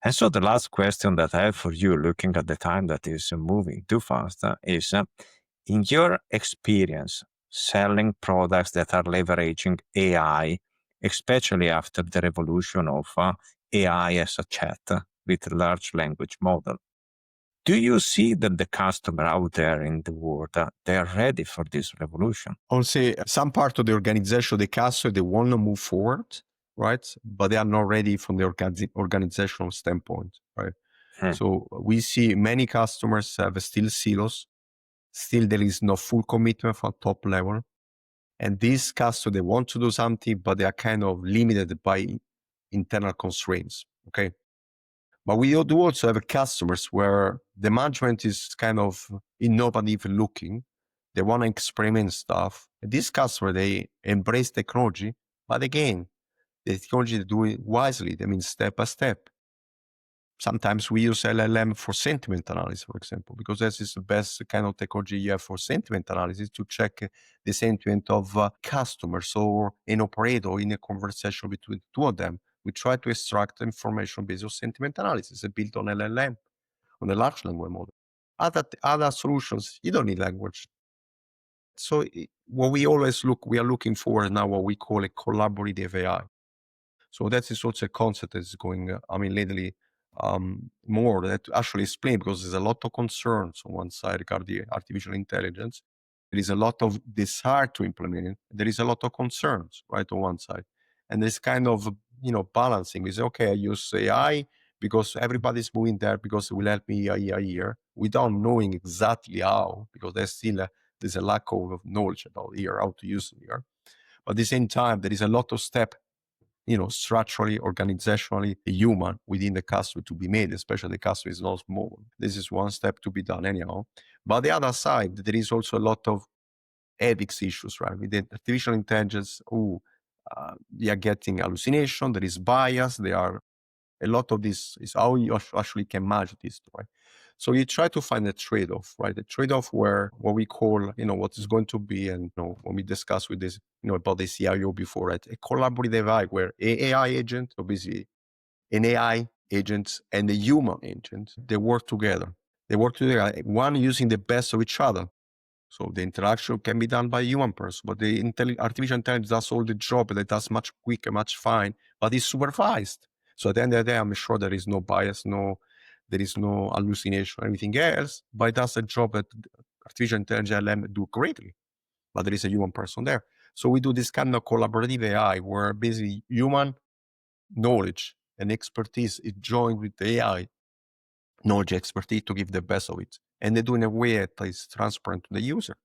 And so the last question that I have for you, looking at the time that is moving too fast, is in your experience selling products that are leveraging AI, especially after the revolution of AI as a chat with large language model, do you see that the customer out there in the world, they are ready for this revolution? I would say some part of the organization, the customer, they want to move forward, right? But they are not ready from the organizational standpoint, right? So we see many customers have still silos. Still, there is no full commitment from top level. And these customers, they want to do something, but they are kind of limited by internal constraints, okay? But we do also have customers where the management is kind of innovative looking. They want to experiment stuff. And these customers, they embrace technology, but again, the technology they do it wisely. That means step by step. Sometimes we use LLM for sentiment analysis, for example, because this is the best kind of technology you have for sentiment analysis to check the sentiment of customers or an operator in a conversation between the two of them. We try to extract information based on sentiment analysis built on LLM, on a large language model. Other solutions, you don't need language. So what we always we are looking for now what we call a collaborative AI. So that is also a concept that's going, lately more that actually explain because there's a lot of concerns on one side regarding artificial intelligence. There is a lot of desire to implement it. There is a lot of concerns, right, on one side. And this kind of, balancing. We say, okay, I use AI because everybody's moving there because it will help me a year without knowing exactly how, because there's a lack of knowledge about here, how to use it here. But at the same time, there is a lot of step structurally, organizationally, human within the customer to be made, especially the customer is not small. This is one step to be done anyhow. But the other side, there is also a lot of ethics issues, right? With the artificial intelligence, they are getting hallucination, there is bias, there are a lot of this is how you actually can manage this, right? So you try to find a trade-off, right? A trade-off where what we call, what is going to be, and when we discuss with this, about the CIO before, right? A collaborative AI where an AI agent, so basically an AI agent and a human agent, they work together. They work together, one using the best of each other. So the interaction can be done by a human person, but the artificial intelligence does all the job, and it does much quicker, much fine, but it's supervised. So at the end of the day, I'm sure there is no bias, there is no hallucination or anything else, but it does a job that artificial intelligence LM do greatly, but there is a human person there. So we do this kind of collaborative AI where basically human knowledge and expertise is joined with the AI knowledge expertise to give the best of it. And they do in a way that is transparent to the user.